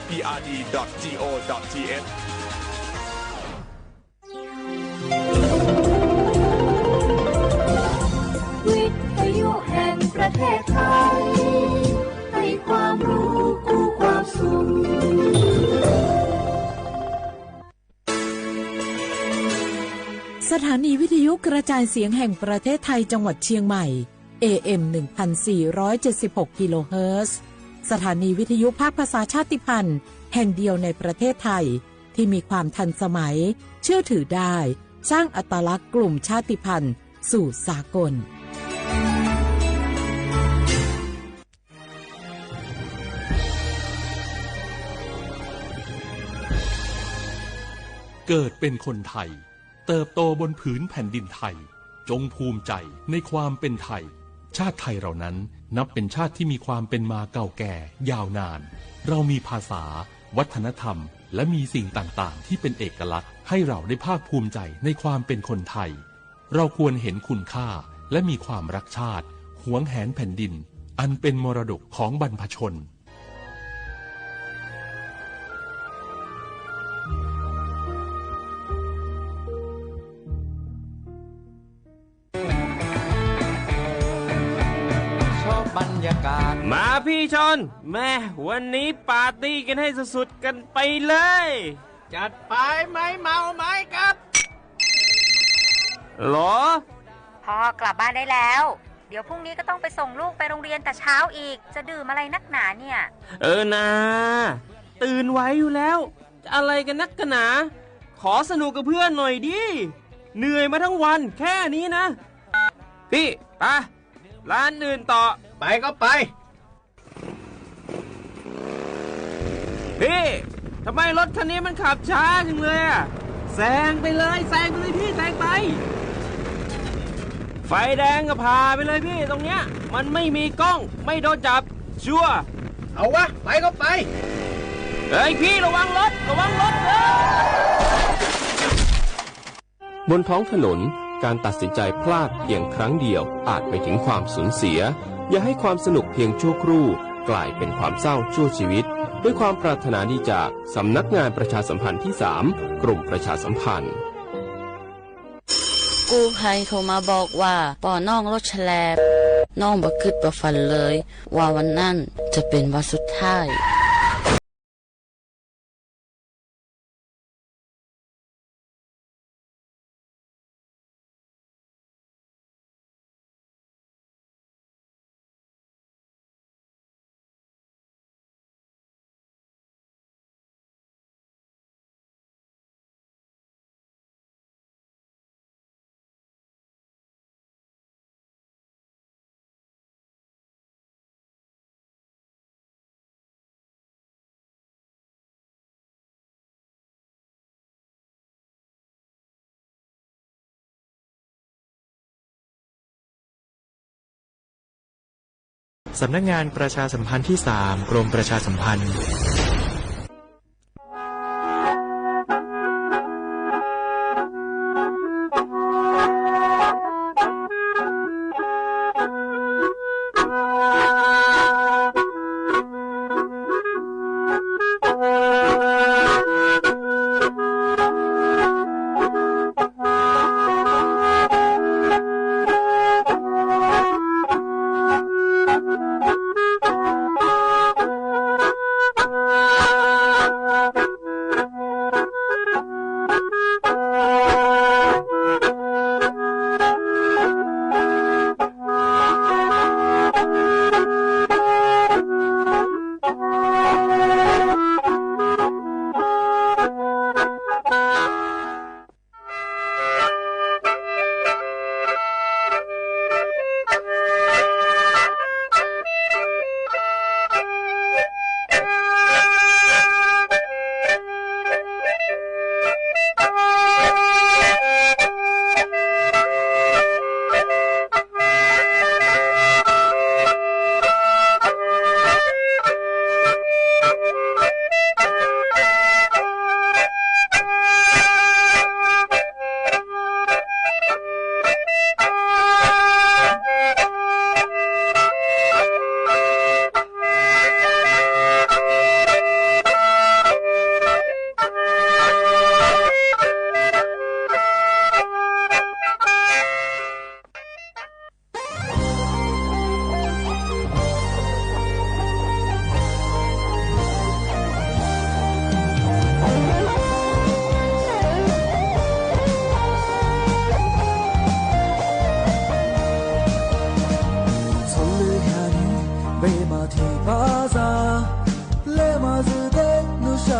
www.eprd.go.th วิทยุแห่งประเทศไทยให้ความรู้กู้ความสุขสถานีวิทยุกระจายเสียงแห่งประเทศไทยจังหวัดเชียงใหม่ AM 1476 กิโลเฮิรตซ์สถานีวิทยุภาคภาษาชาติพันธุ์แห่งเดียวในประเทศไทยที่มีความทันสมัยเชื่อถือได้สร้างอัตลักษณ์กลุ่มชาติพันธุ์สู่สากลเกิดเป็นคนไทยเติบโตบนผืนแผ่นดินไทยจงภูมิใจในความเป็นไทยชาติไทยเรานั้นนับเป็นชาติที่มีความเป็นมาเก่าแก่ยาวนานเรามีภาษาวัฒนธรรมและมีสิ่งต่างๆที่เป็นเอกลักษณ์ให้เราได้ภาคภูมิใจในความเป็นคนไทยเราควรเห็นคุณค่าและมีความรักชาติหวงแหนแผ่นดินอันเป็นมรดกของบรรพชนบรรยากาศมาพี่ชนแม่วันนี้ปาร์ตี้กันให้สุดๆกันไปเลยจัดไปไหมเมาไหมครับหรอพ่อกลับบ้านได้แล้วเดี๋ยวพรุ่งนี้ก็ต้องไปส่งลูกไปโรงเรียนแต่เช้าอีกจะดื่มอะไรนักหนาเนี่ยนะตื่นไว้อยู่แล้วจะอะไรกันนักกันหนาขอสนุกกับเพื่อนหน่อยดิเหนื่อยมาทั้งวันแค่นี้นะพี่ไปร้านอื่นต่อไปก็ไปพี่ทำไมรถคันนี้มันขับช้าจังเลยอะแซงไปเลยพี่แซงไปไฟแดงก็พาไปเลยพี่ตรงเนี้ยมันไม่มีกล้องไม่โดนจับชัวร์เอาวะไปก็ไปเฮ้ยพี่ระวังรถบนท้องถนนการตัดสินใจพลาดเพียงครั้งเดียวอาจไปถึงความสูญเสียอย่าให้ความสนุกเพียงชั่วครู่กลายเป็นความเศร้าชั่วชีวิตด้วยความปรารถนาดีจากสำนักงานประชาสัมพันธ์ที่ 3 กรมประชาสัมพันธ์กู้ภัยโทรมาบอกว่าป่อน้องรถแฉลบน้องบ่คิดบ่ฝันเลยว่าวันนั้นจะเป็นวันสุดท้ายสำนักงานประชาสัมพันธ์ที่ 3 กรมประชาสัมพันธ์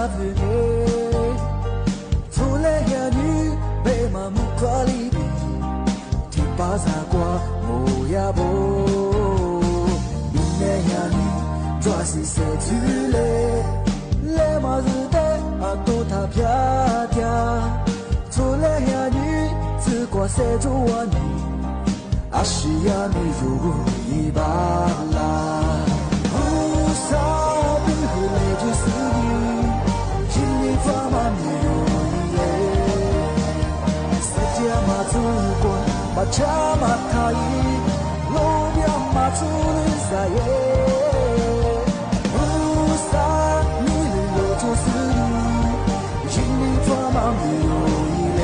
子的，出来下雨被马木瓜里的，提巴萨瓜木呀不，明年下雨抓是谁去嘞？来马子的啊都他飘掉，出来下雨只管谁做完你，啊是呀你如一把啦。沙比和雷就死你，心里装满你有泪。世界嘛主管，把家嘛他意，路边嘛处理啥耶？沙你雷就死你，心里装满你有泪。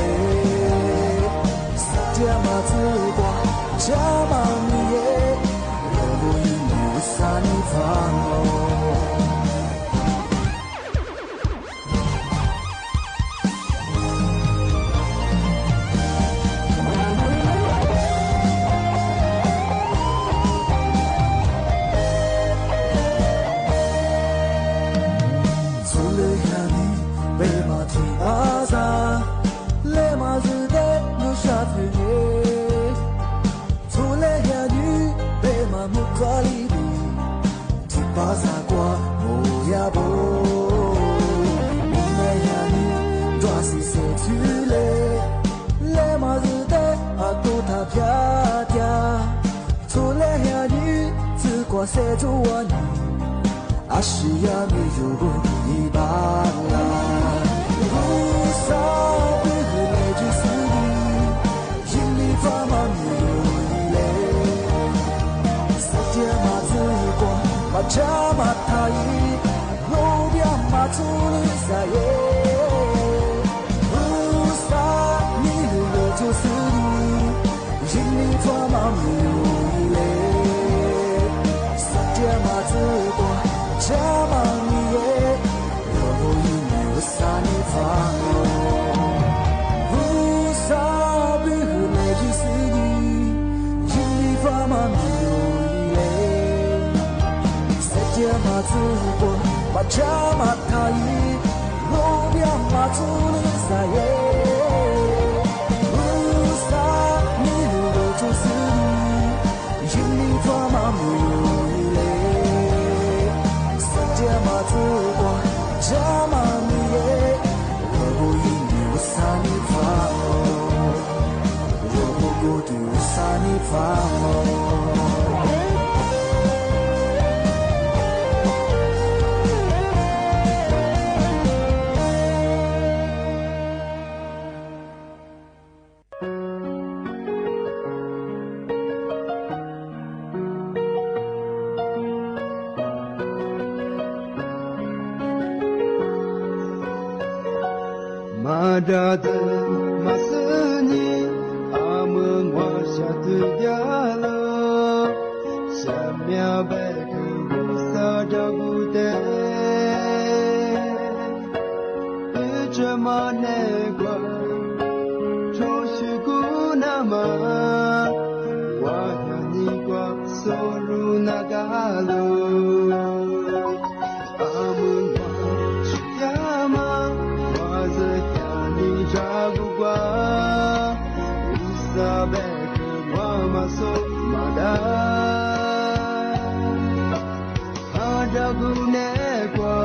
世界嘛主管，家嘛你耶，路一路啥你放。谁做完你？阿西亚米如一把啦，乌沙比和雷就死你，心里装满你有泪。世界嘛自管，把家嘛他意，路边嘛处理啥耶？乌沙米雷就死你，心里装满你有泪。自管家嘛你耶，若不因为啥你放乌沙比和雷就死你，心里发嘛你有泪。世界嘛自管，把家嘛他意，路边嘛处理啥耶？乌沙你雷就死你，心里发嘛你有泪。自管家嘛你耶，若不因为啥你放若不孤独啥你放马达马斯尼阿门瓦夏特亚勒，下面白克乌萨达古德，一直马内瓜，抽西古纳玛，瓦亚尼瓜索鲁那嘎勒，阿门瓦西亚玛，瓦泽。Jaguar, Isabek, Mamaso, Mada, Adagunekwa,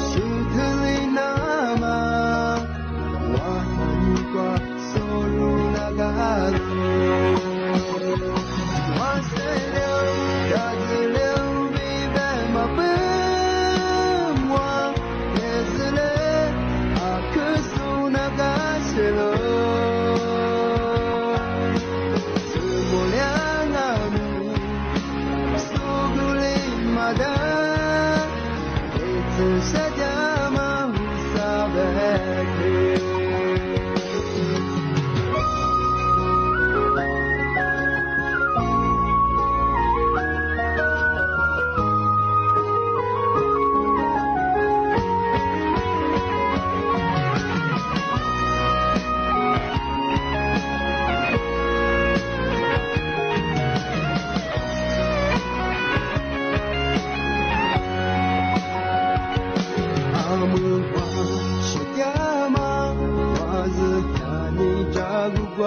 Shuthalinama, 阿姆花是家嘛，花子他你照顾过，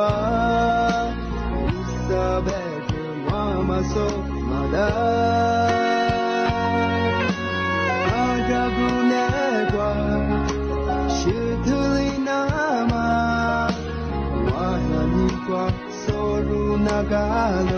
伊萨贝克我嘛说嘛的，阿扎古内瓜是土里那嘛，我那你瓜收入那个喽。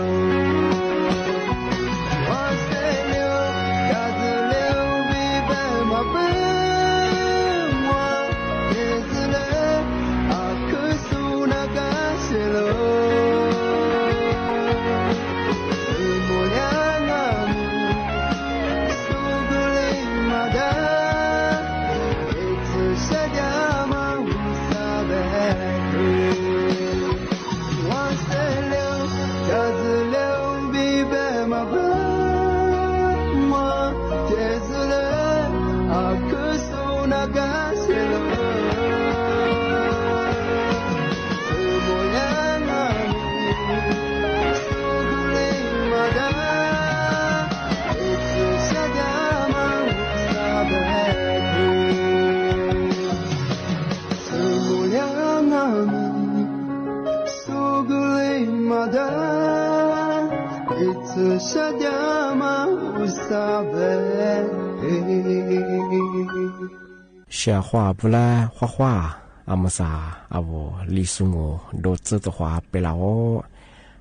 小花不来画画，阿姆萨阿我李松我都知道画不了哦，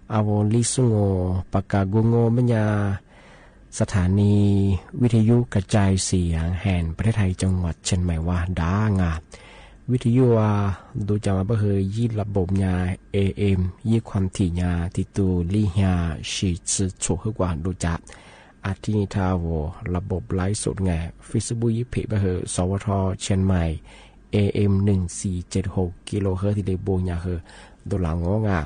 阿我李松我ปากกากุงอมัญญาสถานีวิทยุกระจายเสียงแห่งประเทศไทยจังหวัดเชียงใหม่ว่าดางาวิทยุดูจังว่าเฮยี่ระบบยา AM ยี่ความถี่ยาที่ตูลี่ยาชีชื่อโชว์กว่าดูจักอาทิตย์ทาวระบบไลฟ์สดไง Facebook ยี่เพจเฮสวทเชียงใหม่ AM 1476กิโลเฮิรตซ์ที่ได้โบยาเฮดูหลังงงา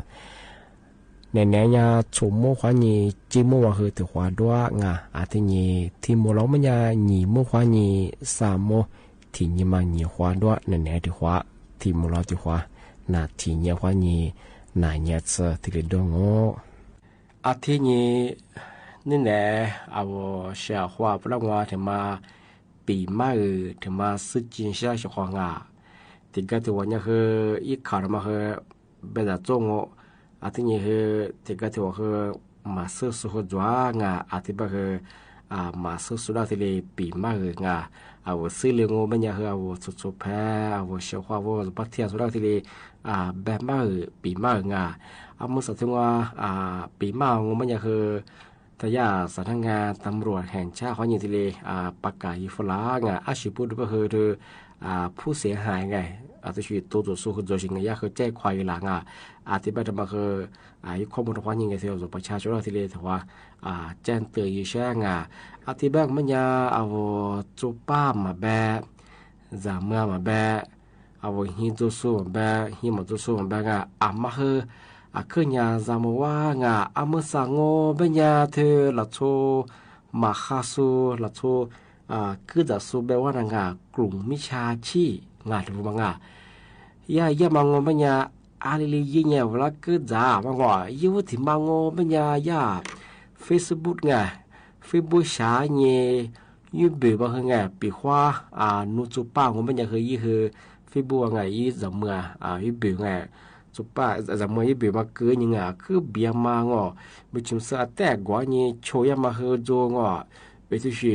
ในแนวยาชมโมขวานีจิโมว่าเฮถือขวาด้วยงาอาทิตย์ที่โมล้อมันยาหนีโมขวานีสามโมที่นี่มาหนีขวาด้วยในแนวที่ขวาที่โมล้อที่ขวานาที่เนี่ยขวานีนาเนี่ยเจอที่เดือดงออาทิตย์นี่แหละเอาเสียขวาพลังงานถึงมาปีมาถึงมาซื้อจินเสียขวางาที่ก็ถือว่าเนี่ยคืออีกข่าวมาคือเป็นแบบจงอาทิตย์นี้คือที่ก็ถือว่าคือมาซื้อสุขจัวงาอาทิตย์ก็คือมาซื้อสุดาที่เลยปีมากงาเอาซื้อเลี้ยงมันยังคือเอาสุดแพ้เอาเชี่ยวข้าวปักเทียนสุดาที่เลยแบบมากปีมากงาเอามือสัตว์ที่ว่าปีมากมันยังคือทายาสำนักงานตำรวจแห่งชาติของยินที่เลยประกาศฟลางาอาชีพพูดก็คือผู้เสียหายไงอาจจะชีวิตตัวสู้คือตัวจริงไงคือแจ้งควายหลังอาทิตย์บัดมาคือข้อมูลความยังไงที่เราประชาชนที่เลยถือว่าแจ้งเตือนยิ่งแช่งอาทิตย์บัดมันยาเอาจุป้ามาแบะจามเมื่อมาแบะเอาหินตัวสู้มาแบะหินมันตัวสู้มาแบะมาคือขึ้นยาจามว่างเมื่อสังโง่เป็นยาเธอละโชมาคาสูละโชคือจะสู้แบบว่างกลุ่มมิชาชีงาถือว่างย่ามางงปัญญาอาลีลียิ่งเนี่ยเวลาคือจ่ามางยิ่งที่มางงปัญญาย่าเฟซบุ๊กไงเฟซบุ๊กช้าเนี่ยยิ่งเบื่อบางไงปีขวานูจุป้างงปัญญาคือยี่คือเฟซบุ๊กไงยี่จำเมื่อยิ่งเบื่อไงจุป้าจำเมื่อยี่เบื่อมาเกินยังไงคือเบียมางไม่ชิมเสือแต่กว่านี่โชยมาคือโจงไปทุกที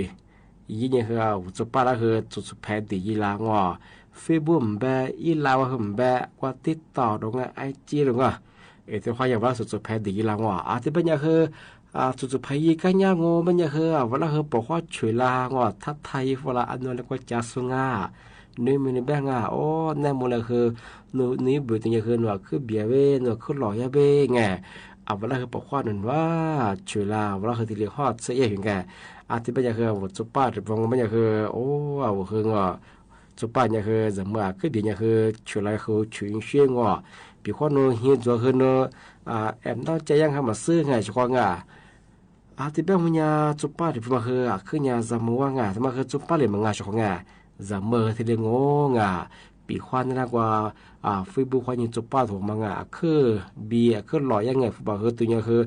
ยี่เนี่ยคือจุป้าแล้วคือจุดแพ้ดียี่ลางเฟซบุ๊กแบบอีลาวแบบกว่าติดต่อตรงไอจีตรงที่เขาอยากว่าสุดแพ้ดีลางอาจจะเป็นอย่างคือสุดแพ้ยี่กันยางเป็นอย่างคือเวลาคือบอกว่าช่วยลางทัดไทยเวลาอันนั้นแล้วก็จะสุงนี่มันแบ่งโอ้แน่มูลคือนี่เบื่อตัวอย่างคือหนูคือเบียเว่หนูคือหล่อยาเบ้ไงเวลาคือบอกว่านั่นว่าช่วยลาเวลาคือที่เรียกฮอดเสียอย่างไงอาจจะเป็นอย่างคือจุดป้าหรือว่าเป็นอย่างคือโอ้คือจุป้าเนี่ยคือจะมาคือเดี๋ยวเนี่ยคือช่วยอะไรคือช่วยเชื่องปีข้อนู้นเฮียตัวคือนู้แอมต้องใจยังทำมาซื้อไงช่วงอาทิตย์แบบมันเนี่ยจุป้าที่มาคือเนี่ยจะมัวไงจะมาคือจุป้าเลยมันช่วงจะมาที่เรื่องปี ปีควานนะกว่าฟิบุควายิงจุป้าถูกมังคือบีคือหล่อยังไงฟุตบอลคือตัวนี้คือ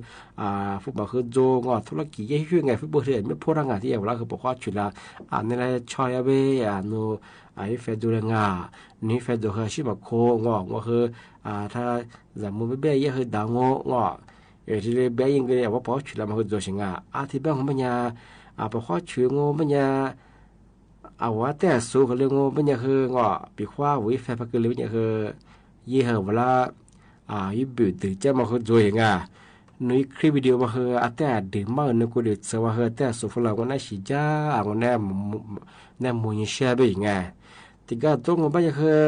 ฟุตบอลคือโจงธุรกิจยังช่วยไงฟุตบอลเรียนไม่พูดร่างที่อย่างเราคือบอกว่าชุดละนี่แหละชอยเว้นูเฟดูเรงนี่เฟดูคือชิมาโคงคือถ้าจะมุ่งไปยังคือดาวที่เลยยังไงว่าพอชุดละมันคือโจชิงที่บ้านของมันยาพอชุดมันยาว่าแต่สู้กับเรื่องมันยังคือปีขวาวิแฟพักเลยมันยังคือยี่ห้อเวลายี่บุตรจะมาคือโจยนุ้ยคลิปวิดีโอมาคือแต่ดื่มมากนึกว่าเดือดสว่าคือแต่สุฟลาวันนั้นสิจ้าวันนั้นมูนิเชียไปยังไงที่ก็ตรงมันยังคือ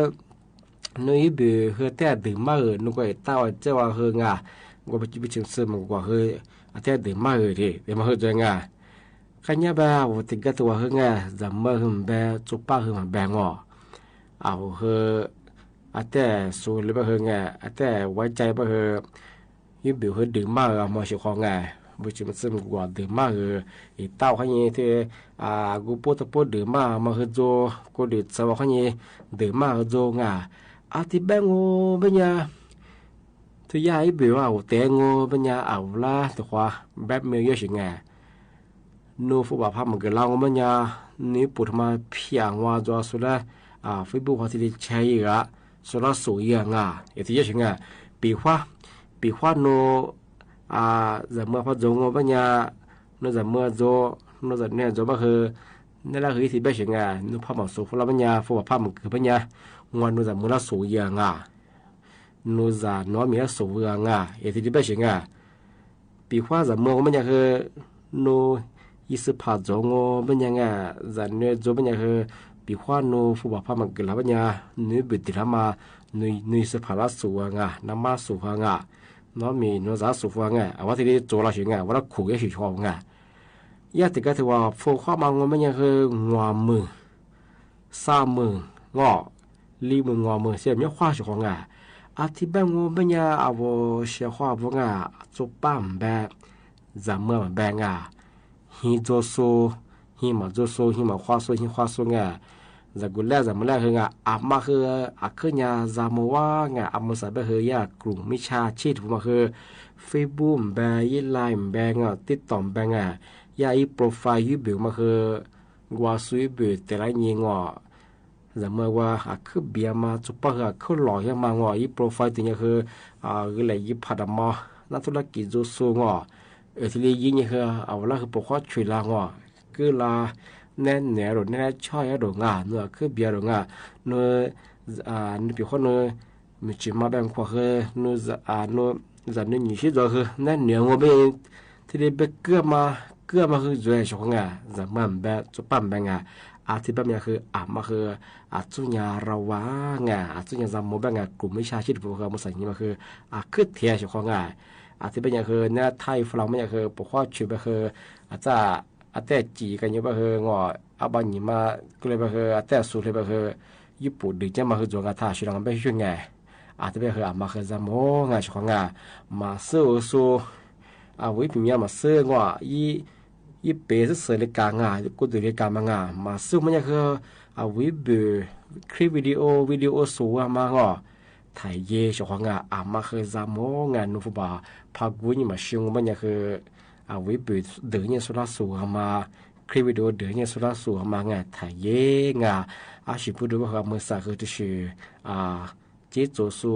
นุ้ยบุคือแต่ดื่มมากนึกว่าเต้าจะว่าคือว่าไปจิบซึมกว่าคือแต่ดื่มมากทีเดี๋ยวมาคือโจยกันยาบ้าว่าติดกับตัวหึงจะเมื่อหึงแบบจุป้าหึงแบบหแต่สู้หรือแบบหึงแต่ไว้ใจแบบยิ่งเบื่อหึงดื่มมากมาเสียของบุจิมันซึมกว่าดื่มมากอีเต้าขยี้ที่กูพูดดื่มมากมาหึงโจกูดื่มสาวขยี้ดื่มมากโจที่แบงโง่เป็นยาที่ยาอีเบื่อแต่โง่เป็นยาละตัวแบบเมียเยอะสินูฟุบพับมันก็ลางมันยานี่ปุถมาเพียงว่าจะสุดละฟิบุเขาที่ใช้สุดละสูงอย่างที่จะถึงปีขวานูจะเมื่อพอจงมันยานูจะเมื่อโจนูจะเนี่ยโจมันคือนั่นแหละคือที่แบบถึงนูพับมันสูงฟุบมันยาฟุบพับมันคือมันยางวนนูจะเมื่อละสูงอย่างนูจะน้อยมีละสูงอย่างที่แบบถึงปีขวาจะเมื่อมันยาคือนูยี่สิบพันจงเป็นยังไงจันเนี่ยจงเป็นยังไงปีขวานูฟุบพับมันเกิดแล้วเป็นยังนุ้ยบิดที่ทำมานุ้ยสิบพันละสูงน้ำมาสูงน้องมีน้องสาวสูงว่าที่นี่โจละสิว่าเราขู่ยังสิชอบยาติก็ถือว่าฟุบข้ามันเป็นยังไงงัวมือ3 มือลีมืองอมือเสียไม่คว้าสิของที่บ้านงูเป็นยังเสียคว้าพวกจุป้ามแบบจำเมื่อแบบฮิโจโซฮิมาโจโซฮิมาควาโซฮิควาโซจะกุเลจะมาแล้วมาคือขึ้นจะมาว่ามาใส่ไปกลุ่มมิชาชีพมาคือเฟซบุ๊กแบงยี่ไลน์แบงติดต่อแบงอีโปรไฟล์ยูบิวมาคือว่าสุยบิวแต่ละยิงจะมาว่าคือเบียมาจุดปะคือหล่อมาอีโปรไฟล์ตัวนี้คือก็เลยยิบผัดมานักธุรกิจโจโซที่เรียยิงคือละคือปกข้อช่วยคือละแน่นเหนือหรือแน่ช่อยหรือคือเบียหรือนี่ปีคนมีจิมาแบ่งขวาคือจะนี่ชิดคือแน่นเหนือว่าเป็นที่เรียกเกือบมาคือจ่วยชงจะมันแบบจุดปั๊มแบ่งที่แบบนี้คือมาคือจุญญาระวางจุญญาจำโมแบ่งกลุ่มวิชาชีพพวกเขามาใส่นี่มาคือคือเทียชงที่เป็นอย่างคือเนี่ยไทยฝรั่งไม่อย่างคือปกข้อชื่อแบบคือแต่จีกันอยู่แบบคือบางอย่างมาก็เลยแบบคือแต่สุดเลยแบบคือญี่ปุ่นดึงจะมาคือจงท่าชิลังไม่ช่วยที่เป็นคือมาคือจะโม่ชงมาซื้อวิธีนี้มาซื้อยี่เป๋ซื้อเสร็จกางกูดูเรื่องการมาซื้อมันอย่างคือวิบีคลิปวิดีโอสูงมาถ่ายเย่ชงมาคือจะโม่นูฟุบะพากุยมาชิงมันอย่างคือวิบีเดินเนี่ยสุดสูงมาคลิปวิดีโอเดินเนี่ยสุดสูงมาถ่ายเย่ชิพูดดูว่าเมื่อสักคือเจ้าโจสู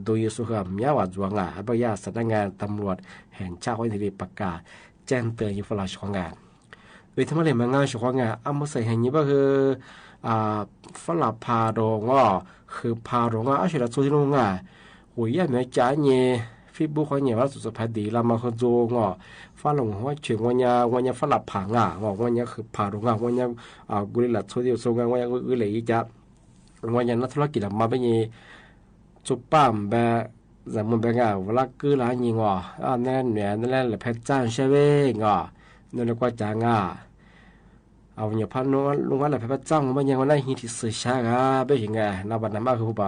โดยสุขมีว่าจวงบางอย่างสำนักงานตำรวจแห่งชาติวันที่ประกาศแจ้งเตือนยุฟลาชงวิธีมาเรียนงานชงมาใส่แห่งนี้ก็คือฝรั่งพาโรงคือพาโรงอาชีพตัวที่โรงหัวยันเนี่ยจ่ายเนี่ยฟิบุเขาเนี่ยว่าสุดท้ายดีแล้วมาคือโจฝรั่งว่าเชื่อวันนี้ฝรั่งผางวันนี้คือพาโรงวันนี้กุลีละตัวที่ส่งวันนี้กุลีจะวันนี้นักธุรกิจมาเป็นยี่จุดปั๊มแบบจะมันเป็นเวลาคือร้านยิงนั่นเนี่ยนั่นแหละเพชรจ้างใช่ไหมนั่นก็จ้างเนี่ยพันลุงว่าอะไรเพชรจ้างมันยังวันนั้นฮิตที่สื่อช้าเป็นยังไงนับวันนั้นมาคือผู้บ่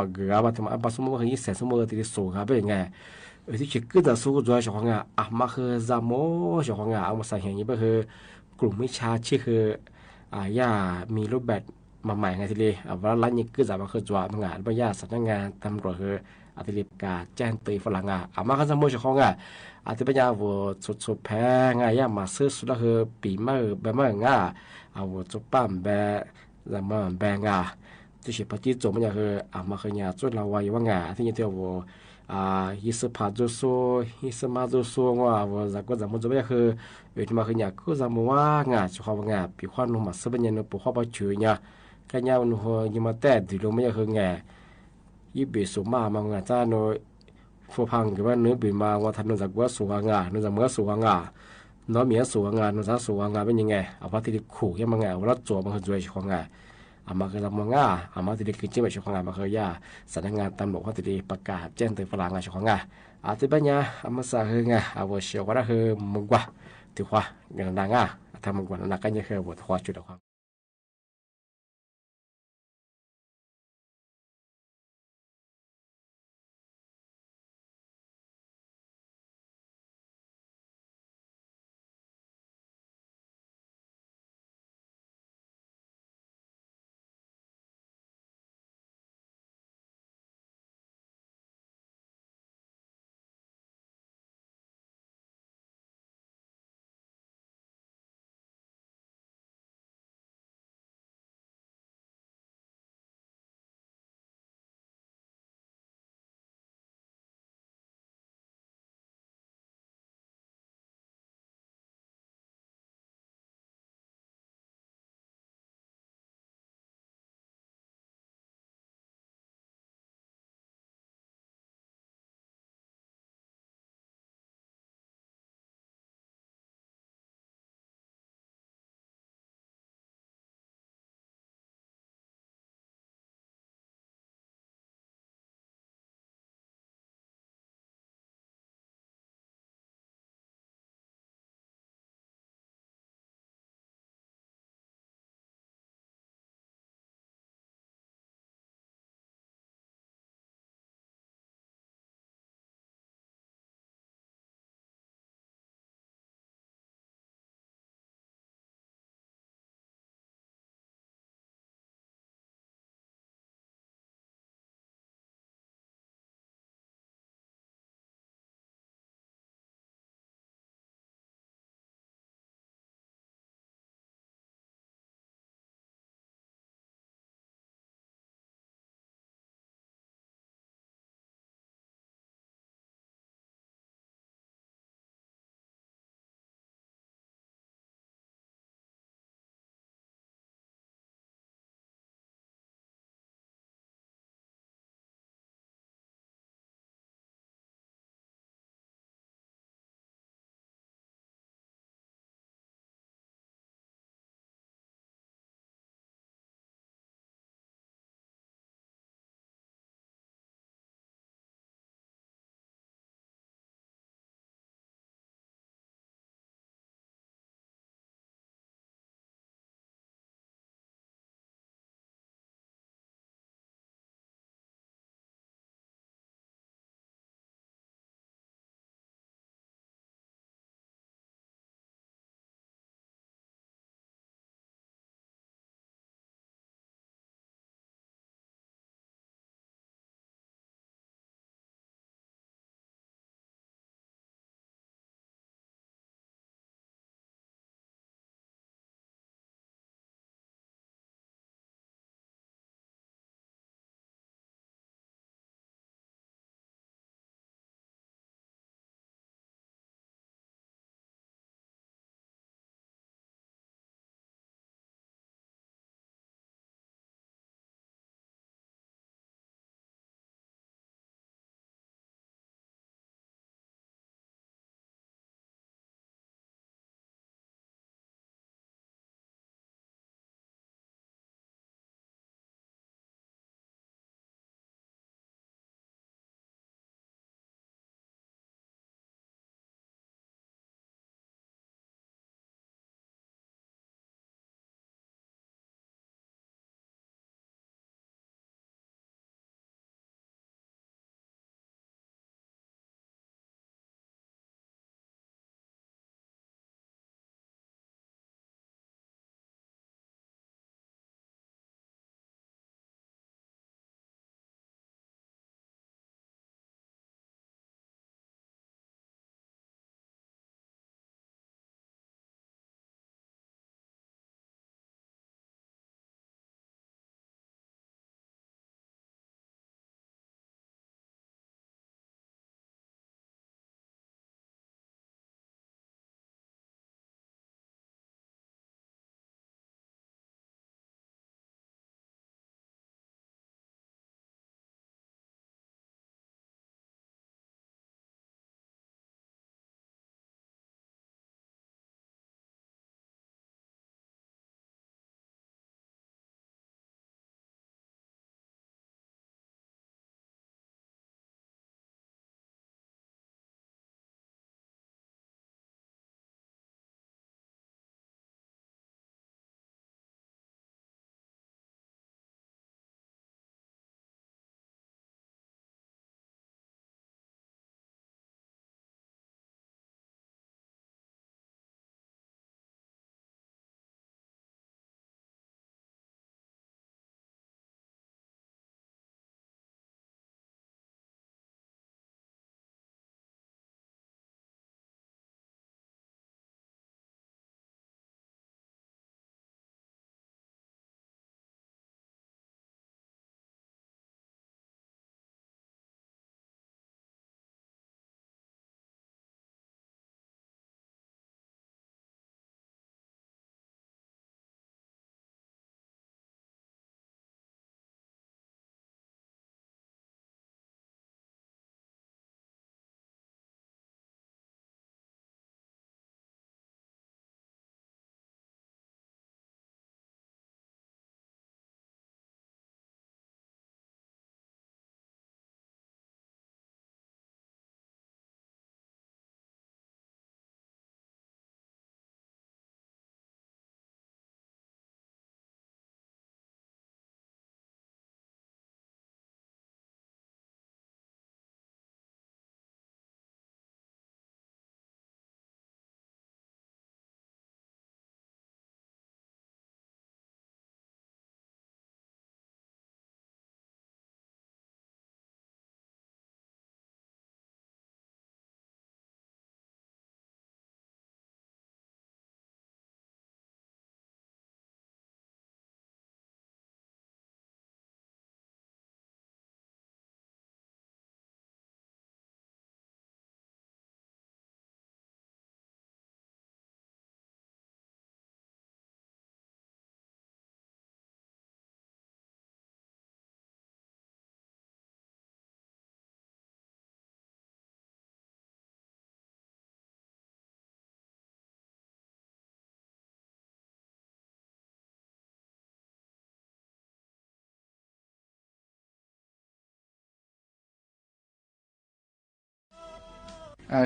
าวเกลือว่าทำไมสมมติว่า20สมมติที่สูงเป็นยังไงที่เชื่อคือจะสู้ด้วยชาวงามาคือจะโม่ชาวงามาใส่อย่างนี้ก็คือกลุ่มวิชาชื่อคือย่ามีรูปแบบ มาใหม่ไงทีนี้ว่าร้านนี้คือจะมาคือจัวมังงานบางอย่างสำนักงานตำรวจคืออาทิตย์กาแจ้งตีฝรั่งมาเขาจะมุ่งเฉพาะอาทิตย์ปัญญาวัวสุดแพงย่ามาซื้อสุดแล้วคือปีเมื่อแบบเมื่เอาวัวจุปั้มแบบเมื่อแบงที่เฉพาะที่จบมันคือมาคือเนี่ยจุดเราไว้ว่างที่นี่เที่ยววัวฮิสพาจูโซฮิสมาจูโซว่าจากก็จากมันจะไม่คือเวทีมาคือเนี่ยก็จะมัวเฉพาะปีความนุ่มมาซื้อเป็นยันปุ๋ยข้าวปลาชูเนี่ยก็เนี่ยมันหัวยิ่งมาแต่ดีลงไม่คือยี่ปีสูงมากมันจ้าโนฟัวพังกับว่าเนื้อปีมาว่าทันนจากว่าสูงนจากเมื่อสูงน้อมีสูงนจากสูงเป็นยังไงว่าที่ขู่ยังมันว่าจั่วมันคือจั่วเฉพาะมาคือลำมังมาที่ได้กินจิ้มไปเฉพาะมาคือยาสำนักงานตำรวจว่าที่ได้ประกาศแจ้งเตือนฝรั่งเฉพาะที่ปัญญามาสาคือว่าเชื่อว่าคือมึงว่าถือว่าเงินดังทำมึงว่านักกันยังคือบทว่าจุดความ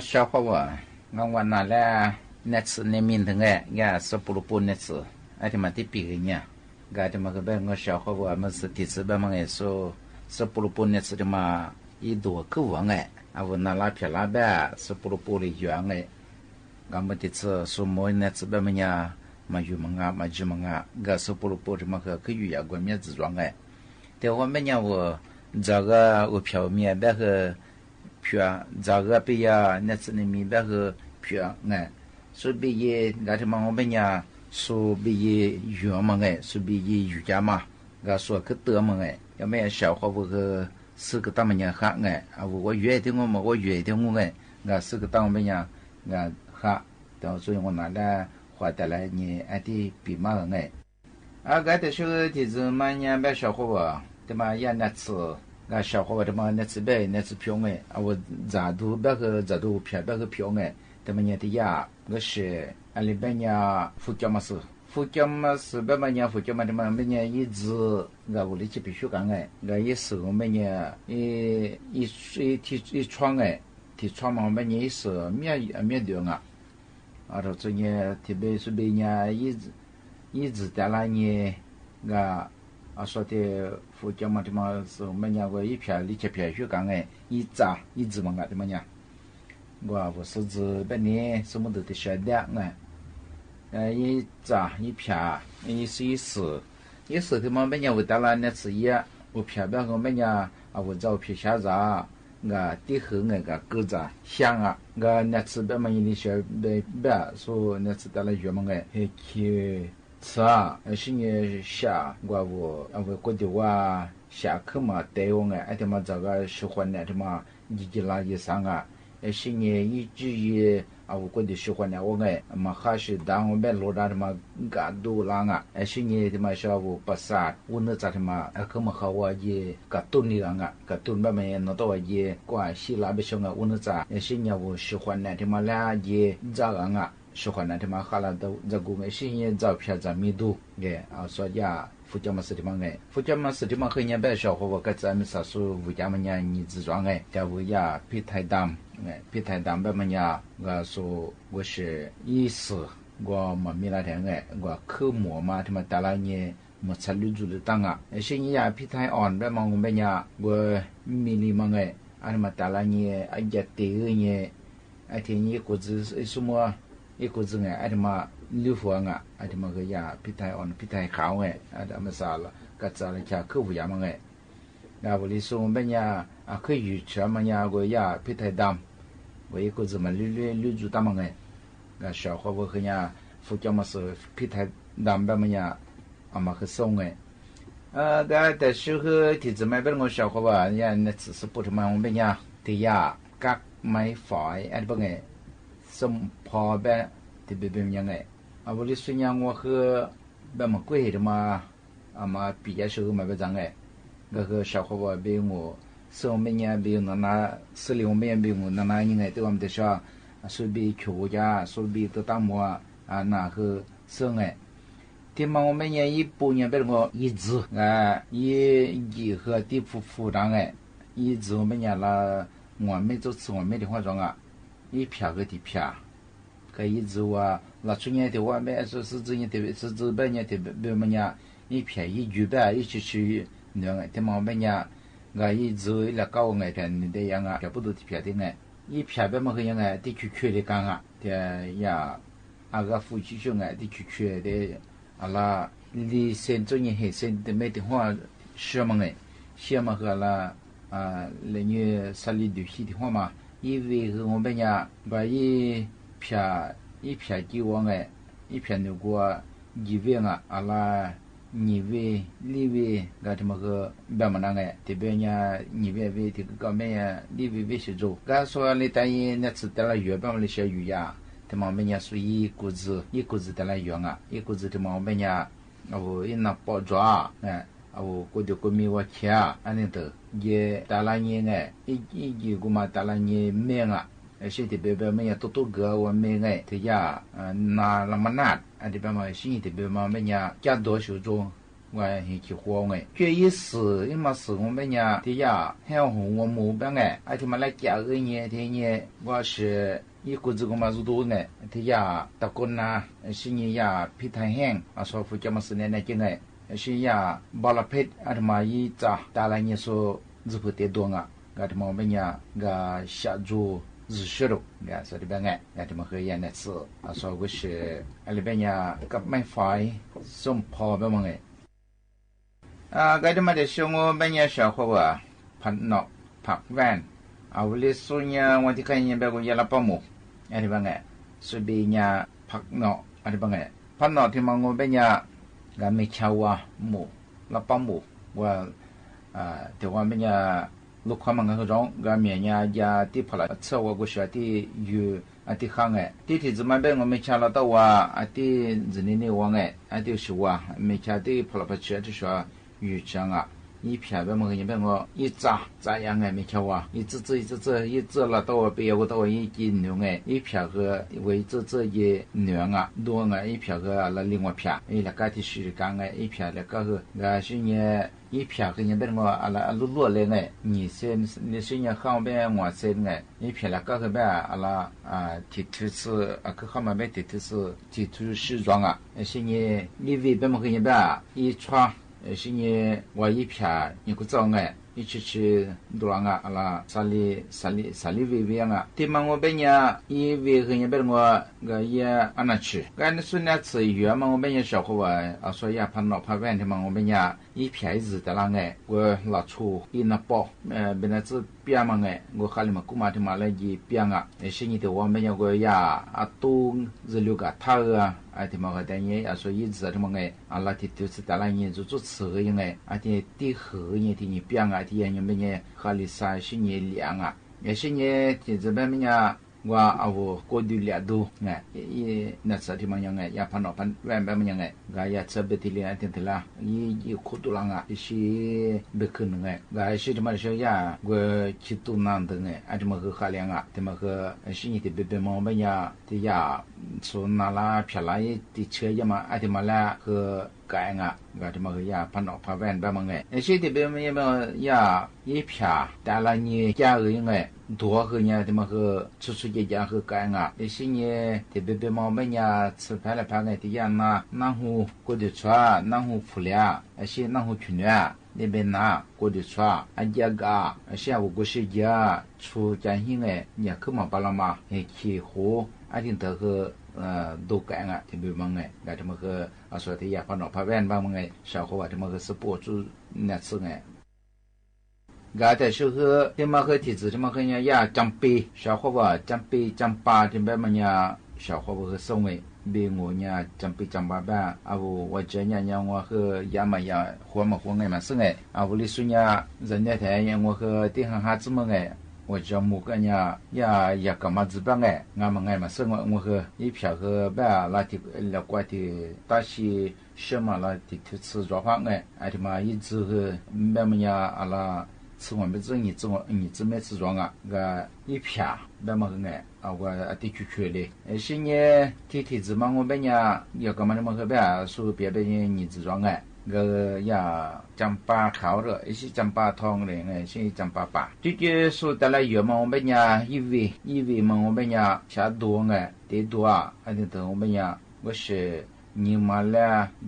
小伙娃我拿来那次那面的呀是不如不那次而且嘛的比个呢个的嘛个别我小伙娃们是第次别嘛也说是不如不那次的嘛一多个王我拿拉片拉呗是不如不的远我们第次说么那次别嘛呀嘛有嘛就嘛个是不如不的嘛个可以呀过面子装แต่ว่าแม่เนี่ยว่าจากอุปถัมภ์มีแบบเพื่อจากไปยาเนี่ยสิ่งมีแบบเพื่อไงสุบิเยก็ที่มันแม่เนี่ยสุบิเยอยู่มั้งไงสุบิเยอยู่จ้ามาก็ส่วนคือเตือนมั้งไงยังไม่小伙ว่าก็是个当么เนี่ย哈ไง我约的我嘛我约的我ไงก็是个当么เนี่ยก็哈แต่所以我拿来花带来你ไอ้ที่ปีมาไง个的是的是嘛呢别小伙娃对嘛也那次个小伙娃对嘛那次呗那次票我咋都别个咋都票别个票对嘛呢的呀个是阿里边呢福建嘛是别嘛呢福建嘛对嘛边呢一直个屋里去必须干个也是我们呢一窗提窗嘛我们呢是面对这这呢特别是边呢一直在那里个说的福建嘛的嘛是我们家个一片里去片去干一直嘛的嘛呀我是指本年什么都得晓得一扎一片一时的嘛本年我到了那次也我片边我们家我照片下扎个地后个狗子香个那次别嘛你晓别说那次到了月嘛去是是你下我过的话下课嘛带我而且嘛这个喜欢的嘛一拉一上是你一直我过的喜欢的我嘛还是当我们罗达的嘛个多啦是你的嘛小我不杀我那咋的嘛可嘛和我也个多你个多慢慢那到也关系拉不上我那咋是你我喜欢的嘛俩也咋喜欢的嘛哈啦都这个是你照片在密度说呀福建嘛是的嘛福建嘛是的嘛和人别小伙我个咱们啥说福建嘛你自装在我呀皮太淡别嘛呀我说我是意思我嘛没那天我科目嘛他妈带来你我参与住的当是你呀皮太暗别嘛我们呀我迷你嘛他妈带来你也对你天你估计什么一个字而且嘛六佛而且嘛个呀皮太暗皮太好而且嘛啥了个咋了家客户呀嘛那我哩说我们呀可以吃嘛呀个呀皮太淡我一个字嘛六住淡嘛那小伙我和呀福建嘛是皮太淡吧嘛呀嘛很松个但是和提子买本我小伙吧呀那只是不他妈我们呀的呀各买法而不สมพอแบบที่เป็นยังไงบริสุทธิ์ยังว่าคือแบบมันก็เห็นมาปียชื่อมาเป็นจังไงก็คือชาวเขาว่าเป็นงูส่วนเป็นยังเป็นนาสิ่งที่เป็นงูนายังไงตัวมันจะชอบสุบีชูจ้าสุบีตัวตั้งมัวน่าคือส่วนไงที่มันเป็นยังญี่ปุ่นยังเป็นงูอีจืยี่和地府长ไงอีจืเป็นยังละ我没做吃我没的化妆一片个的片可以做那去年的话没说是这年的是这半年的别么呀一片一举办一起去那个他们半年一做那搞个片的样全部都的片的一片别么个样的去的干的呀个夫妻兄的去的啦你先做年黑先的没的话什么和啦那你啥里的西的话嘛因为我们呀把一片给我一片那个一位啦你位里位个他们个别么那这边呀你位这个高面呀里位是做刚说你等于那次得了月半的小鱼呀他们呀属于一股子得了月一股子他们呀我一那包装我过去过米我吃安尼的也打了年一个嘛打了年面是的别么呀多个我面的呀那么难这边嘛是的别嘛呀加多少种我很去活哎，这一时因么是我们呀的呀，还有我木板哎，而且嘛来加个年的年，我是一股子个嘛是多哎，的呀打工呐，是你呀皮太黑啊，说副这么是年经哎，是呀巴拉皮啊他妈一扎，打来你说日不得多啊，啊他妈我们呀个下注。日学咯，啊，说里边哎，啊，他们喝烟的吃，啊，说我是啊里边呀，กับไม่ไฟส่งพอไปมั้งไงก็จะมาเดี๋ยวช่วงวันนี้ชาวเขาว่าพันนอกผักแวนเอาเลยส่วนเนี่ยวันที่ใครเนี่ยแบบกูยาละปะหมูอะไรบ้างไงสุดเนี่ยผักนอกอะไรบ้างไงพันนอกที่มันงูเป็นเนี่ยก็ไม่ชาวหมูละปะหมูว่าแต่ว่าเป็นเนี่ยลูกค้ามันก็ร้องก็มีเนี่ยยาที่พลัดเชื่อว่ากูเชื่อที่อยู่อันที่ข้างไงที่ที่จะมาเป็น我们ชาละตัวอันที่จะนี่ว่าไงอันที่说ว่าไม่ชาที่พลัดเชื่อที่说อยู่จังอ่ะ一片แบบมันก็ยังเป็นว่า一扎样ไงไม่ชาว一只了到ไปเอา到一斤牛ไง一片个为这一牛啊多ไง一片个了另外片一了个ที่是讲ไง一片了个个是呢一片个ยังเป็นว่าอะไรล้วนเลยไง你是呢ข้างแบบ我เส้นไง一片了个แบบอะไรที่ทุ是ก็ข้างมาแบบที่ทุที่ทุ是装啊是呢你为แบบมันก็ยังแบบ一串是呢我一片你个装哎一起多啷个阿拉啥里微啊对嘛我本呀一微个也本我个也安那吃干是那次月嘛我本呀小伙啊说呀怕闹怕问的嘛我本呀一片子的啷个我拿出一那包本来是边嘛个我哈里嘛姑妈的嘛来一边啊是你的我们要个呀都是六个他啊的嘛个等于说一直的嘛个阿拉的就是的啷个做吃个应该的地和你的你边啊的你们呢哈里啥是你两啊也是你的这边呢我我过度了都哎那啥的嘛样哎呀pan pan wan ba嘛样哎ga ya tsabeti le atin tla yi khutulanga shi bekun ngai ga shi de ma shi ya go chitu nan de ngai a de ma ga liang a de ma ga shi ni de be ma ba ya de ya so na la phya la yi ti che ya ma a de ma la ga ga nga ga de ma ga ya pan pa wan ba ma ngai shi de be ma ya yi phya da la ni ja ge ngai多个呢，他们和出去家和干啊，那些呢，特别毛们呢，吃饭了饭个的样呐，然后过的船，然后铺了，那些然后去呢，那边呐过的船，俺家个，那些我过去家出家庭个，你可嘛巴拉嘛，起火，俺听得个都干啊，特别忙个，那他们和说的呀，反正怕晚吧忙个，小伙啊，他们和是播出那次个。噶在时候，他们和体质，他们和人家长辈，小伙吧，长辈长爸，这边么呀，小伙吧和生为，比我呀长辈长爸吧，我这样我和爷们呀，活爱嘛生哎，我的孙呀，人家台呀，我和地上孩子们哎，我叫某个呀也干嘛子办哎，俺们爱嘛生我和一票和吧，那的了怪的大些什么了的投资做法哎，他妈一直和慢慢呀阿拉。吃我们这你这么吃装啊，个一片那么个哎，我地区的，现在天子嘛，我们呀要干嘛那么个呗，说别你吃装哎，个呀张巴烤的，一些张巴汤的哎，些张巴巴，这说得来有嘛，我们呀一位嘛，我们呀下多哎，得多啊，还得等我们呀，我是。你嘛嘞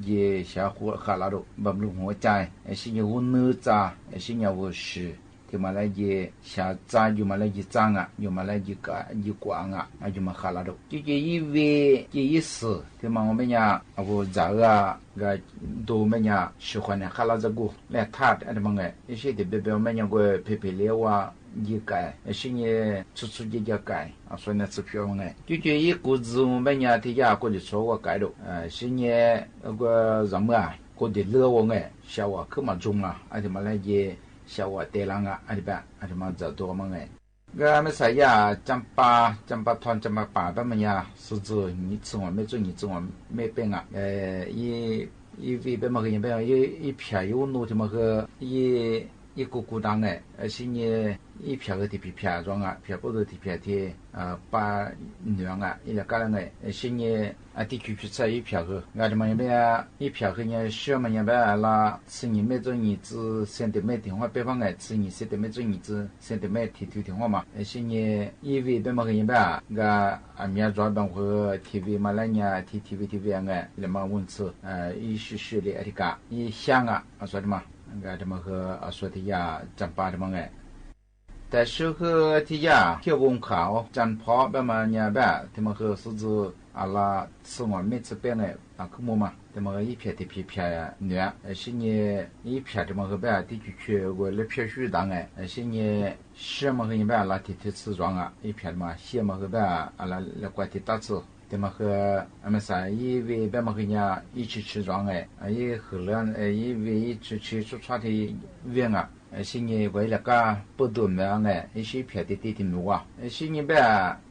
也小伙哈拉都不如我在，是你我哪吒，是你我是，他嘛嘞也小扎就嘛嘞也脏啊，就嘛嘞也光啊，就嘛哈拉都，这一位这一时，他嘛我们呀我咋个个都我们呀喜欢的哈拉这个来他的他们个，一些的别我们呀个配料啊。一改，是你出家改啊，所以呢，吃票呢，就一股子我们家的家过的错我改了，是你那个什么啊，过的乐我哎，小我可嘛中啊，而且嘛来也小我带浪啊，而且吧，而且嘛走多嘛哎，个么啥呀，张巴团张巴爸爸们呀，是指你吃我没做你吃我没变啊，一位别么个人别一片有路他么个一一股股当哎，是呢一票个的皮票装啊，票不多的票的把娘啊，伊拉家人哎，是呢地区去测一票个，俺们那边一票个呢，小么那边啦，是你每周日子3点每电话北方哎，是你3点每周日子3点每提电话嘛，是呢因为北方个那边个面抓帮和 TV 马来亚 TV 哎，那么文字一时的这个一想啊，说的嘛。个这么个说的呀，咱爸的么哎，但是个的呀，跳公考咱跑那么伢吧，他们个是指阿拉吃完每次边哎科目嘛，他们个一片的片呀，女，是呢一片这么个吧，地区我来片区当哎，是呢什么个一般拉提吃装啊，一片嘛，什么个吧，阿拉来管的打字。对么和俺们啥因为别么个人一起吃装哎，也后来因为一起吃出差的远啊，是呢为了个不多么哎，一些别的地点路啊，是呢别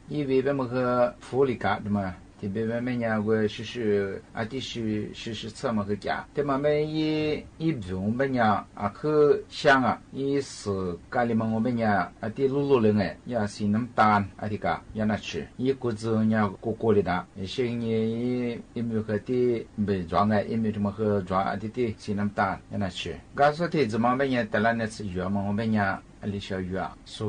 因为别么个福利卡的嘛。特别我们家我是的是这么个家，对嘛么一种么家去想啊，一是家里么我们家的路人哎，也是能单的个也那吃，一个子伢过的哒，是呢一没和的没装哎，一没这么和装的是能单也那吃，刚说的怎么么家得了那次月嘛，我们家里小月啊，说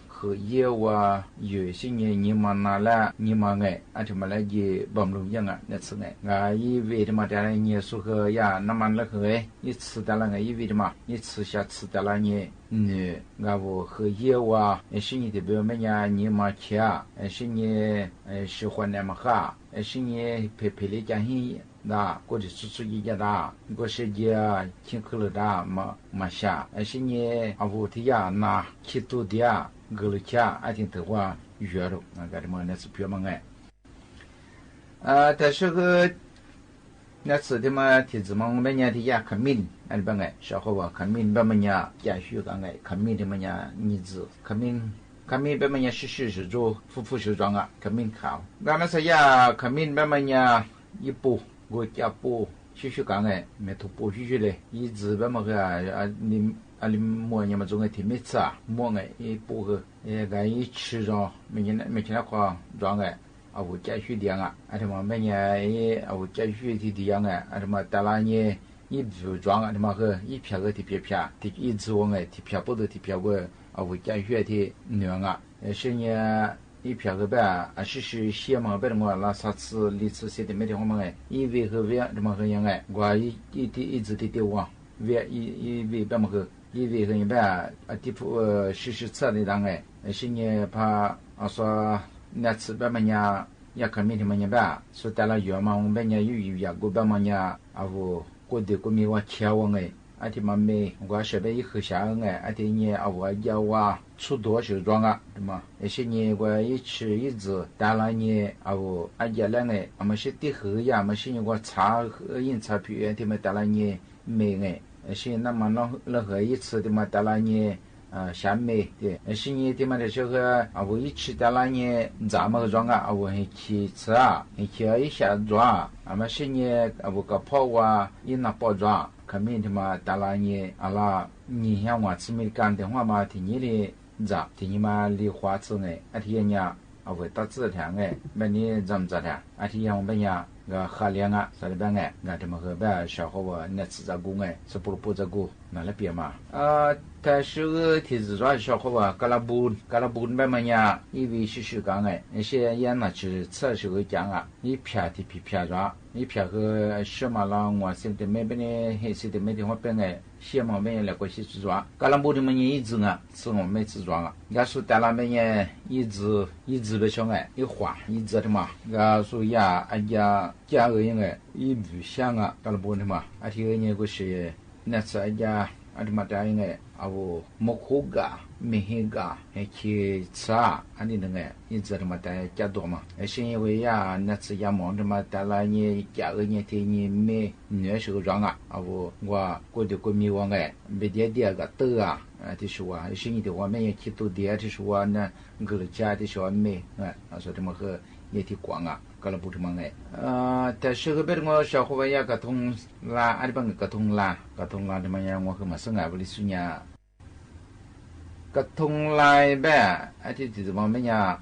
和业务啊，有些你们拿来你们哎，就么来的帮助样啊，那次哎，因为的嘛，当然你说和呀，那么那个哎，你吃的了哎，因为的嘛，你吃下吃的了你，我和业务啊，是你的表妹呀，你们去啊，是你喜欢那么哈，是你陪的家人。那过去出一家的，过时间听课了的嘛下，是呢我的呀那去多的呀，过了家挺的话约了，那什么那是别么哎，但是个那次的嘛，提子嘛我们家的呀看命，那边哎，小伙伴看命别么呀，家属讲哎，看命的么呀儿子看命别么呀是做夫是装啊，看命好，那么说呀看命别么呀一步。我家不续讲哎，没图不续嘞，一直别么个你摸你们中个天没吃啊，摸哎一不个个一吃着，每天那块装哎，我家续的啊，什么每年我家续的样哎，什么大拉年一组装啊，什么个一片个的片，一直我哎，片不得片我家续的娘啊，是呢。一票个呗，是写嘛，别的我那啥次、历次写的没得我们哎，一位和位这么个样哎，我一直的我，位一位别么个，一位和一般地铺是测的当哎，是呢怕说那次别么呀，也看明天么样呗，说带了药嘛，我们家有过别么呀，我过得过米我吃我哎。的嘛没，我设备一盒下哎，的呢我要啊出多少装啊，对吗？些呢我一吃一直打了呢我家了哎，么是的盒呀，么是我查印钞票的么打了呢没哎，是那么那盒一次的么打了呢下没的，是呢的么的这个我一吃打了呢咱们装啊，我还去吃啊，去一下装么是呢我个泡啊一那包装。看明天嘛，打拉你阿拉你像我吃没干的话嘛，听你的咋？听你嘛梨花子哎，听人我打字的哎，把你怎么着的？听人我们呀个喝凉啊，啥的办哎，俺这么个办小伙伴那吃着过哎，是不着过，那了别嘛但是个提子抓小伙伴，嘎拉布慢慢呀，因为是讲哎，那些人呢是吃是个讲啊，一片的片抓。一片个什么啦？我现在没边呢，还是的没地方边哎，什么没来过去制装。噶拉不的么人一直啊，是我没制装啊。人家说在那边呢，一直不想哎，一花一直的嘛。人家说呀，家个人哎，一不想啊，噶拉不的嘛。听人家个是那次家的嘛答应哎，我没苦个。没黑个，还去吃啊，你那个，一直他妈在家多嘛？是因为呀，那次也忙着嘛，带了你家个人替你买那时候装啊，我过得过米王哎，没点个豆啊，就是我，是你的我们也去多点，就是我那个家的时候买，说这么个也挺光啊。搞了不这么哎，但是个别的我小伙伴也个通啦，阿里帮个通啦，这么样我和么生啊，不哩说呢。กระทงลายแบบไอ้ที่จะมองไม่ยาก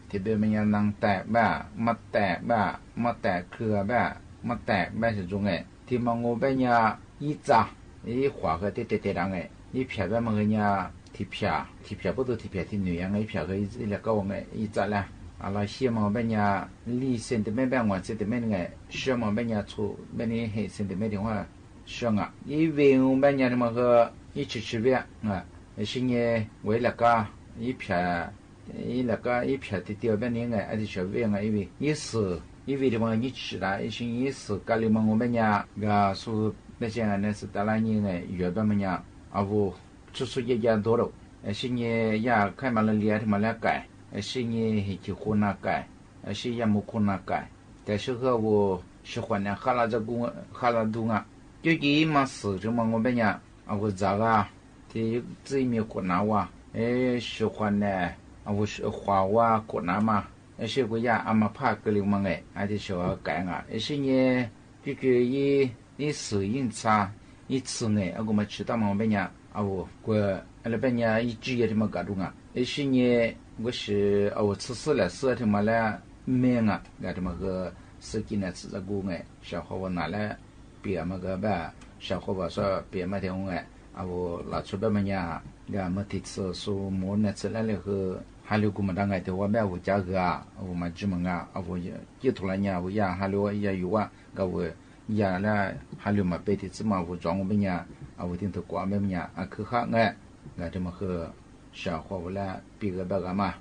ที่เป็นไม่ยานางแตกแบบมาแตกแบบมาแตกเครือแบบมาแตกแบบ是种诶ที่มองแบบยา一扎一划个对对对人诶一撇แบบมองยาที่撇不都ที่撇ที่女人诶一撇个一两个我诶一扎啦阿拉希望แบบยา2 cmแบบ1 cm诶希望แบบยา粗แบบนี้1 cm的话像啊一维แบบยาที่มอง个一尺แบบ啊是呢为了个一撇一那个一撇的掉半年哎，还是小位啊，因为的话你吃了，一些一是家里嘛我们家个说那些呢是大来年哎，月半么呀，啊不，就是一家多了，是呢呀开嘛了脸的嘛了改，是呢结婚那改，是也没婚那改，但是个我喜欢呢，哈拉这公哈拉东啊，就给嘛是这么我们家啊我咋个，这这面婚那哇，喜欢呢。啊，我是华哇国南嘛，那些国家阿妈怕格流氓诶，还得小改啊，那些呢，这个一适应差，一次呢，啊，我们吃到嘛边呀，啊，我那边呀一直也这么搞动啊，那些呢，我是啊，我吃死了，死了他妈嘞命啊，那这么个司机呢吃着过诶，小伙我拿来别么个吧，小伙我说别么的红诶，啊，我拿出别么呀，那么这次说么呢吃来了后。哈溜古么当个的我买我家个啊，我们专门啊，我也突然呀，我呀哈溜也有啊，个我呀啦哈溜嘛白的子嘛，我装我们呀，啊我顶头挂我们呀，啊去哈个，个这么和小伙我啦比个别个嘛。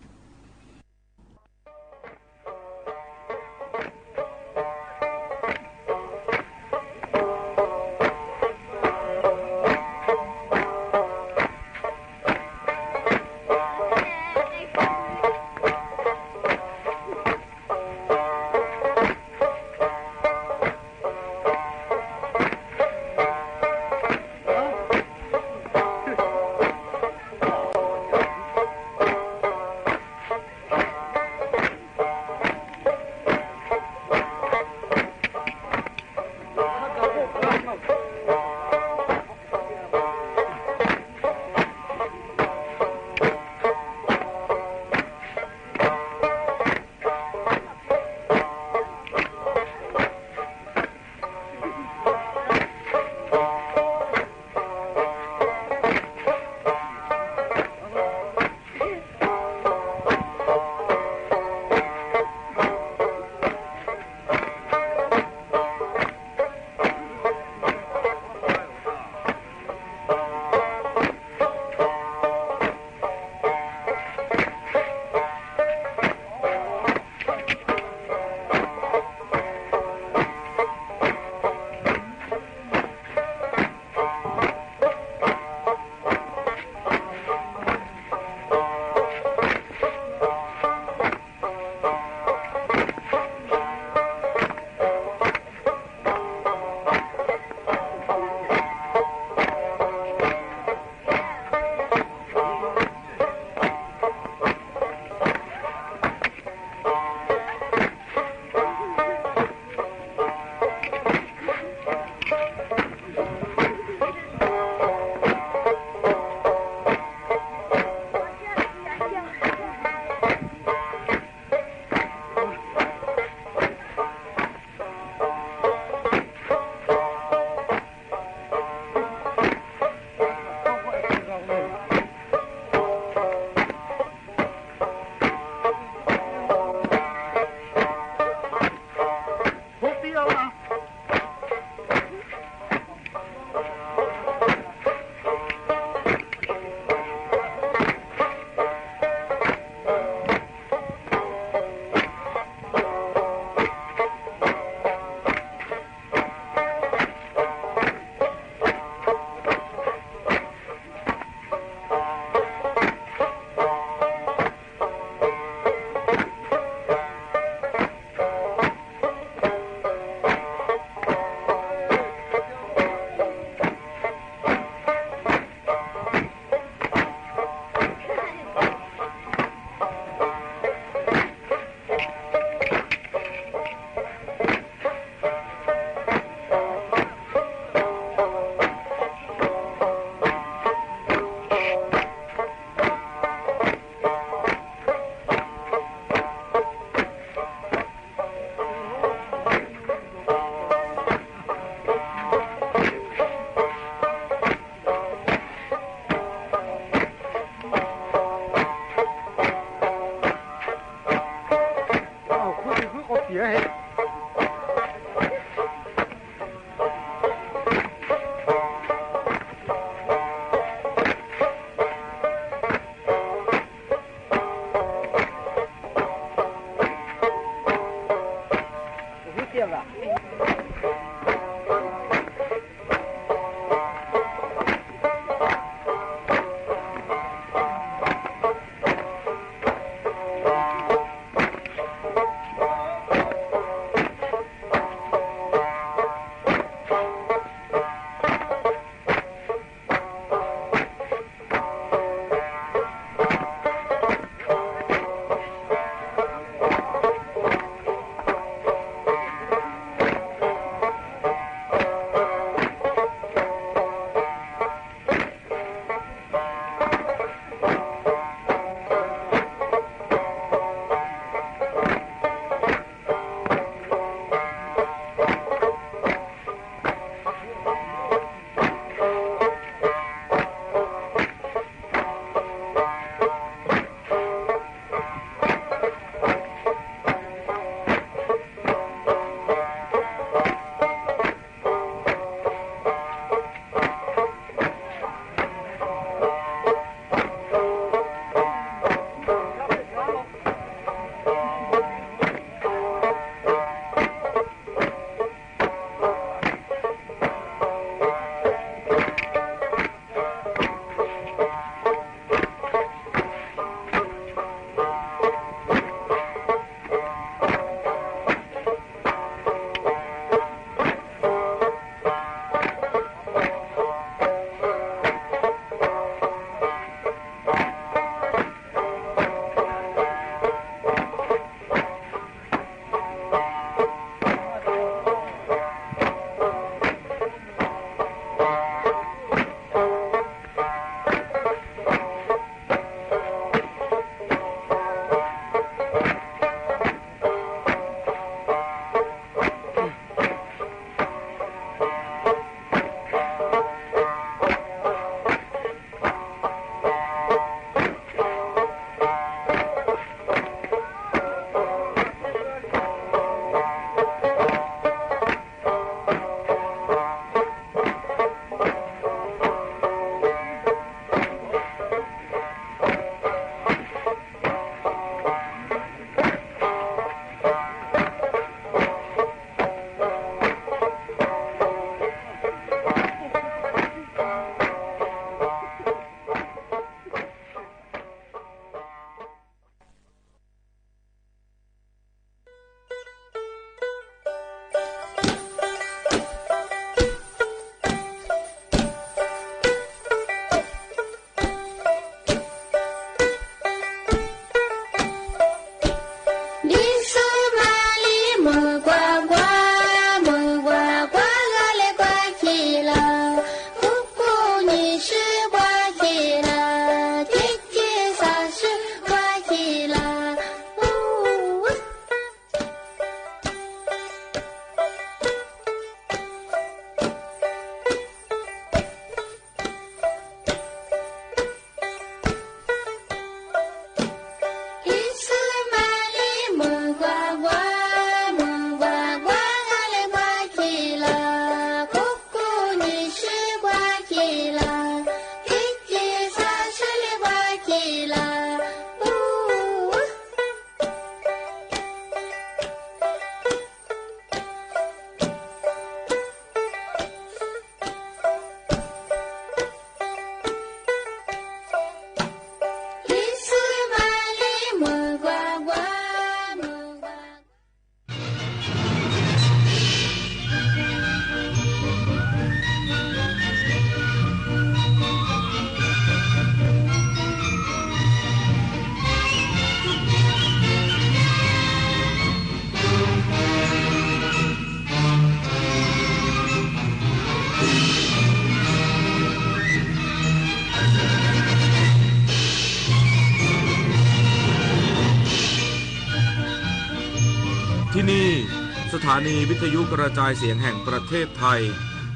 ถานีวิทยุกระจายเสียงแห่งประเทศไทย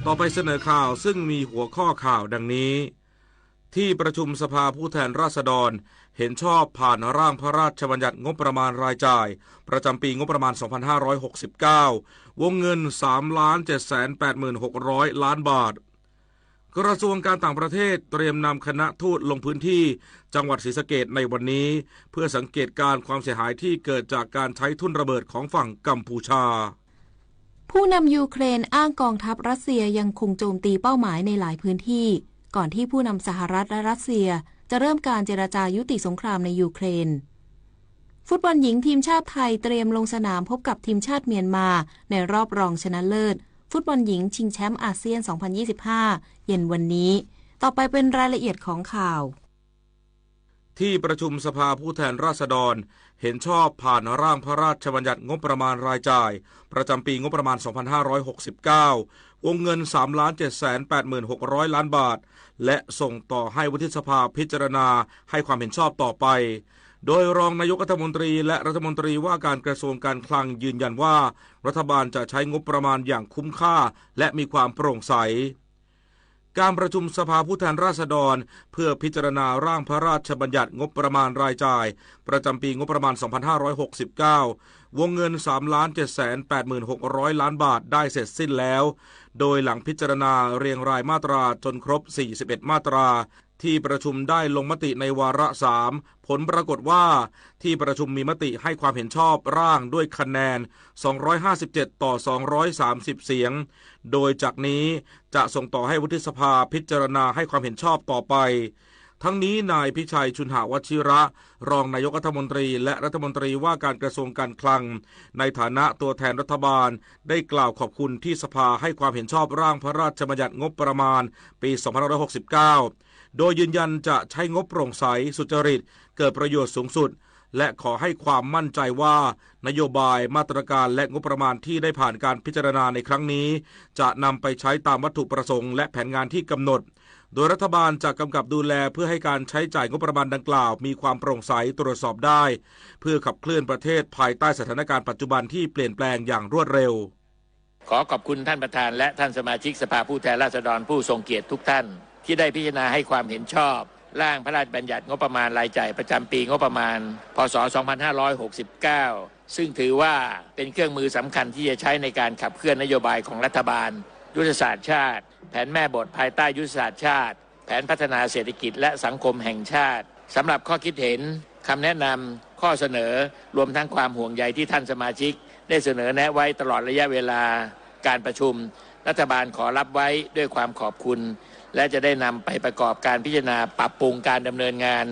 ต่อไปเสนอข่าวซึ่งมีหัวข้อข่าวดังนี้ที่ประชุมสภาผู้แทนราษฎรเห็นชอบผ่านร่างพระราชบัญญัติงบประมาณรายจ่ายประจำปีงบประมาณ 2569 วงเงิน 3,786,000 ล้านบาทกระทรวงการต่างประเทศเตรียมนำคณะทูตลงพื้นที่จังหวัดศรีสะเกษในวันนี้เพื่อสังเกตการความเสียหายที่เกิดจากการใช้ทุ่นระเบิดของฝั่งกัมพูชาผู้นำยูเครนอ้างกองทัพรัสเซียยังคงโจมตีเป้าหมายในหลายพื้นที่ก่อนที่ผู้นำสหรัฐและรัสเซียจะเริ่มการเจรจายุติสงครามในยูเครนฟุตบอลหญิงทีมชาติไทยเตรียมลงสนามพบกับทีมชาติเมียนมาในรอบรองชนะเลิศฟุตบอลหญิงชิงแชมป์อาเซียน 2025 เย็นวันนี้ต่อไปเป็นรายละเอียดของข่าวที่ประชุมสภาผู้แทนราษฎรเห็นชอบผ่านร่างพระราชบัญญัติงบประมาณรายจ่ายประจำปีงบประมาณ 2569 วงเงิน 3,786,000 ล้านบาทและส่งต่อให้วุฒิสภาพิจารณาให้ความเห็นชอบต่อไปโดยรองนายกรัฐมนตรีและรัฐมนตรีว่าการกระทรวงการคลังยืนยันว่ารัฐบาลจะใช้งบประมาณอย่างคุ้มค่าและมีความโปร่งใสการประชุมสภาผู้แทนราษฎรเพื่อพิจารณาร่างพระราชบัญญัติงบประมาณรายจ่ายประจำปีงบประมาณ 2569 วงเงิน 3,786,000 ล้านบาทได้เสร็จสิ้นแล้วโดยหลังพิจารณาเรียงรายมาตราจนครบ 41 มาตราที่ประชุมได้ลงมติในวาระ 3 ผลปรากฏว่าที่ประชุมมีมติให้ความเห็นชอบร่างด้วยคะแนน 257 ต่อ 230 เสียงโดยจากนี้จะส่งต่อให้วุฒิสภาพิจารณาให้ความเห็นชอบต่อไปทั้งนี้นายพิชัยชุนหวชิระรองนายกรัฐมนตรีและรัฐมนตรีว่าการกระทรวงการคลังในฐานะตัวแทนรัฐบาลได้กล่าวขอบคุณที่สภาให้ความเห็นชอบร่างพระราชบัญญัติงบประมาณปี 2569 โดยยืนยันจะใช้งบโปร่งใสสุจริตเกิดประโยชน์สูงสุดและขอให้ความมั่นใจว่านโยบายมาตรการและงบประมาณที่ได้ผ่านการพิจารณาในครั้งนี้จะนำไปใช้ตามวัตถุประสงค์และแผนงานที่กำหนดโดยรัฐบาลจะกำกับดูแลเพื่อให้การใช้จ่ายงบประมาณดังกล่าวมีความโปร่งใสตรวจสอบได้เพื่อขับเคลื่อนประเทศภายใต้สถานการณ์ปัจจุบันที่เปลี่ยนแปลงอย่างรวดเร็วขอขอบคุณท่านประธานและท่านสมาชิกสภาผู้แทนราษฎรผู้ทรงเกียรติทุกท่านที่ได้พิจารณาให้ความเห็นชอบร่างพระราชบัญญัติงบประมาณรายจ่ายประจำปีงบประมาณพ.ศ. 2569 ซึ่งถือว่าเป็นเครื่องมือสำคัญที่จะใช้ในการขับเคลื่อนนโยบายของรัฐบาลยุทธศาสตร์ชาติแผนแม่บทภายใต้ยุทธศาสตร์ชาติแผนพัฒนาเศรษฐกิจและสังคมแห่งชาติสำหรับข้อคิดเห็นคำแนะนำข้อเสนอรวมทั้งความห่วงใยที่ท่านสมาชิกได้เสนอแนะไว้ตลอดระยะเวลาการประชุมรัฐบาลขอรับไว้ด้วยความขอบคุณและจะได้นำไปประกอบการพิจารณาปรับปรุงการดำเนินงาน